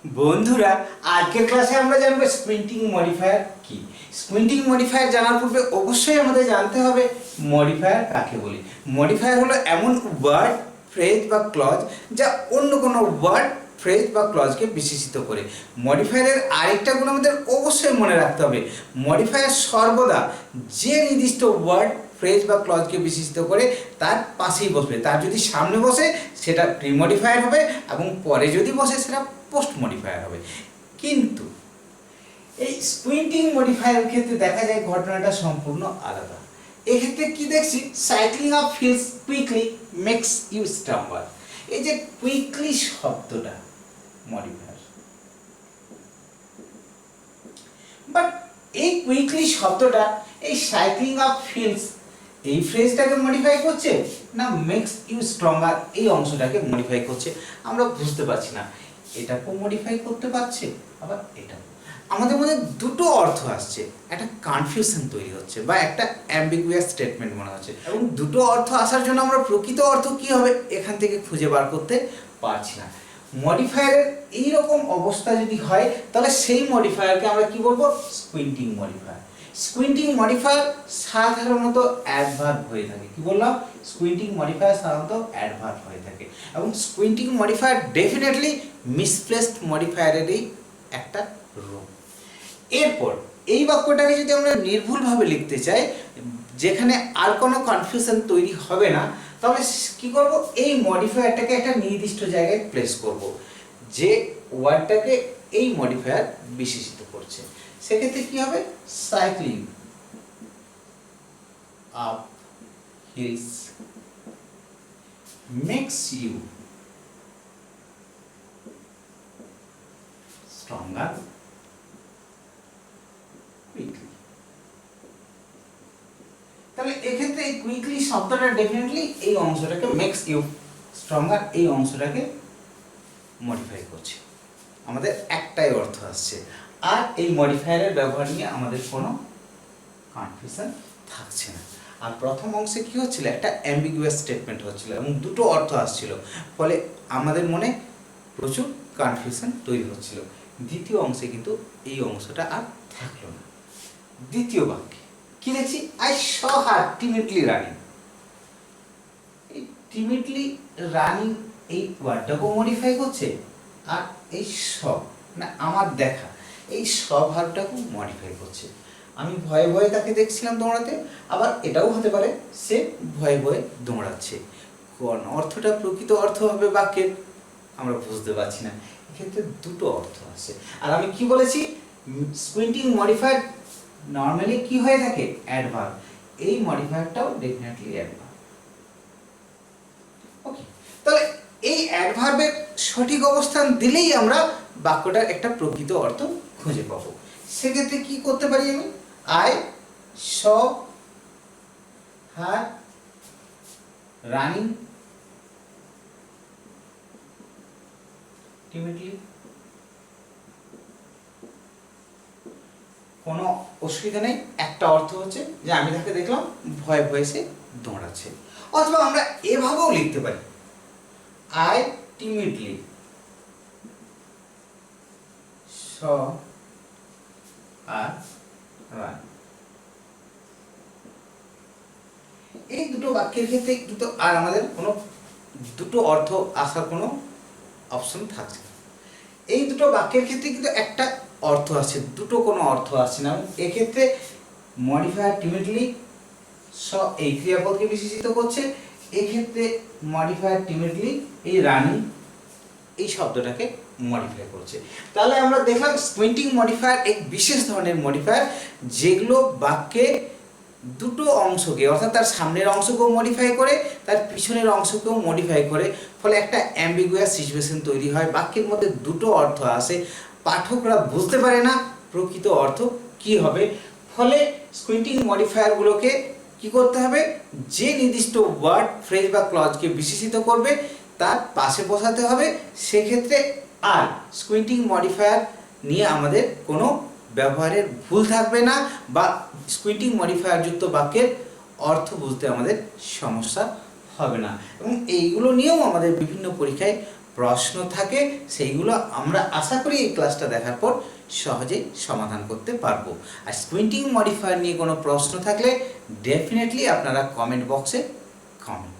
বন্ধুরা, আজকের ক্লাসে আমরা জানবো স্কুইন্টিং মডিফায়ার কি। স্কুইন্টিং মডিফায়ার জানার পূর্বে অবশ্যই আমাদের জানতে হবে মডিফায়ার কাকে বলি। মডিফায়ার হলো এমন ওয়ার্ড, ফ্রেজ বা ক্লজ যা অন্য কোনো ওয়ার্ড, ফ্রেজ বা ক্লজকে বিশেষিত করে। মডিফায়ারের আরেকটা গুণ আমাদের অবশ্যই মনে রাখতে হবে, মডিফায়ার সর্বদা যে নির্দিষ্ট ওয়ার্ড, ফ্রেজ বা ক্লজকে বিশেষিত করে তার পাশেই বসবে। তার যদি সামনে বসে সেটা প্রি মডিফায়ার হবে এবং পরে যদি বসে সেটা পোস্ট মডিফায়ার হবে। কিন্তু এই স্কুইন্টিং মডিফায়ারের ক্ষেত্রে দেখা যায় ঘটনাটা সম্পূর্ণ আলাদা। এক্ষেত্রে কি দেখছি, cycling of fields quickly makes you stumble. এই যে কুইকলি শব্দটা মডিফায়ার, বাট এই কুইকলি শব্দটা এই সাইক্লিং অফ ফিল্ডস এই ফ্রেজটাকে মডিফাই করছে না মেক্স ইউ স্ট্রঙ্গার এই অংশটাকে মডিফাই করছে আমরা বুঝতে পারছি না। এটাকেও মডিফাই করতে পারছে, আবার এটাও। আমাদের মধ্যে দুটো অর্থ আসছে, একটা কনফিউশন তৈরি হচ্ছে বা একটা অ্যাম্বিগুয়াস স্টেটমেন্ট মনে হচ্ছে, এবং দুটো অর্থ আসার জন্য আমরা প্রকৃত অর্থ কি হবে এখান থেকে খুঁজে বার করতে পারছি না। মডিফায়ারের এইরকম অবস্থা যদি হয় তাহলে সেই মডিফায়ারকে আমরা কি বলবো, স্কুইন্টিং মডিফায়ার। স্কুইন্টিং মডিফায়ার সাধারণত অ্যাডভার্ব হয়ে থাকে। কি বললাম, স্কুইন্টিং মডিফায়ার সাধারণত অ্যাডভার্ব হয়ে থাকে, এবং স্কুইন্টিং মডিফায়ার ডেফিনেটলি মিসপ্লেসড মডিফায়ারেরই একটা রূপ। এরপর এই বাক্যটাকে যদি আমরা নির্ভুলভাবে লিখতে চাই, যেখানে আর কোনো কনফিউশন তৈরি হবে না, তাহলে কি করব, এই মডিফায়ারটাকে একটা নির্দিষ্ট জায়গায় প্লেস করব যে ওয়ার্ডটাকে এই মডিফায়ার বিশেষিত করছে। সেক্ষেত্রে কি হবে, cycling up hills makes you stronger quickly. তাহলে এক্ষেত্রে এই কুইকলি শব্দটা ডেফিনেটলি এই অংশটাকে মেক্স ইউ স্ট্রঙ্গার এই অংশটাকে মডিফাই করছে। আমাদের একটাই অর্থ আসছে, আর এই মডিফায়ারের ব্যবহার নিয়ে আমাদের কোনো কনফিউশন থাকছে না। আর প্রথম অংশে কি হচ্ছিল, একটা অ্যাম্বিগুয়াস স্টেটমেন্ট হচ্ছিল এবং দুটো অর্থ আসছিল, ফলে আমাদের মনে প্রচুর কনফিউশন তৈরি হচ্ছিল। দ্বিতীয় অংশে কিন্তু এই অংশটা আর থাকলো না। দ্বিতীয় বাক্যে কি দেখছি, আই স হার টিমিডলি রানিং। এই টিমিডলি রানিং এই ওয়ার্ডটাকেও মডিফাই করছে, আর এই স না আমার দেখা এই স্বভাবটাকেও মডিফাই করছে। আমি ভয়ে ভয়ে তাকে দেখছিলাম দৌড়াতে, আবার এটাও হতে পারে সে ভয়ে ভয়ে দৌড়াচ্ছে। কোন অর্থটা প্রকৃত অর্থ হবে বাক্যের আমরা বুঝতে পারছি না। এক্ষেত্রে দুটো অর্থ আছে। আর আমি কি বলেছি, স্কুইন্টিং মডিফায়ার নর্মালি কি হয়ে থাকে, অ্যাডভার্ব। এই মডিফায়ারটাও ডেফিনেটলি অ্যাডভার্ব। ওকে, তাহলে এই অ্যাডভার্বের সঠিক অবস্থান দিলেই আমরা বাক্যটার একটা প্রকৃত অর্থ খুঁজে পাবো। সেক্ষেত্রে কি করতে পারি, আমি আই স হার রানিং টিমিডলি। কোনো অসুবিধা নেই, একটা অর্থ হচ্ছে যে আমি তাকে দেখলাম ভয়ে ভয়ে সে দৌড়াচ্ছে। অথবা আমরা এভাবেও লিখতে পারি, আই টিমিডলি স আর রান। এই দুটো বাক্যের ক্ষেত্রে কিন্তু আর আমাদের কোনো দুটো অর্থ আসার কোনো অপশন থাকছে না। এই দুটো বাক্যের ক্ষেত্রে কিন্তু একটা অর্থ আসছে, দুটো কোনো অর্থ আসছে না। এক্ষেত্রে মডিফায়ার টিমিডলি স এই ক্রিয়াপদকে বিশেষিত করছে, এক্ষেত্রে মডিফায়ার টিমিডলি এই রানিং এই শব্দটাকে মডিফাই করছে। তাহলে আমরা দেখলাম স্কুইন্টিং মডিফায়ার এক বিশেষ ধরনের মডিফায়ার, যেগুলো বাক্যে দুটো অংশকে অর্থাৎ তার সামনের অংশকেও মডিফাই করে, তার পিছনের অংশকেও মডিফাই করে, ফলে একটা অ্যাম্বিগুয়াস সিচুয়েশন তৈরি হয়। বাক্যের মধ্যে দুটো অর্থ আসে, পাঠকরা বুঝতে পারে না প্রকৃত অর্থ কি হবে। ফলে স্কুইন্টিং মডিফায়ারগুলোকে কি করতে হবে, যে নির্দিষ্ট ওয়ার্ড, ফ্রেজ বা ক্লজকে বিশেষিত করবে তার পাশে বসাতে হবে। সেক্ষেত্রে আর স্কুইন্টিং মডিফায়ার নিয়ে আমাদের কোনো ব্যবহারের ভুল থাকবে না, বা স্কুইন্টিং মডিফায়ার যুক্ত বাক্যের অর্থ বুঝতে আমাদের সমস্যা হবে না। এবং এইগুলো নিয়েও আমাদের বিভিন্ন পরীক্ষায় প্রশ্ন থাকে সেইগুলো আমরা আশা করি এই ক্লাসটা দেখার পর সহজেই সমাধান করতে পারবো। আর স্কুইন্টিং মডিফায়ার নিয়ে কোনো প্রশ্ন থাকলে ডেফিনেটলি আপনারা কমেন্ট বক্সে কমেন্ট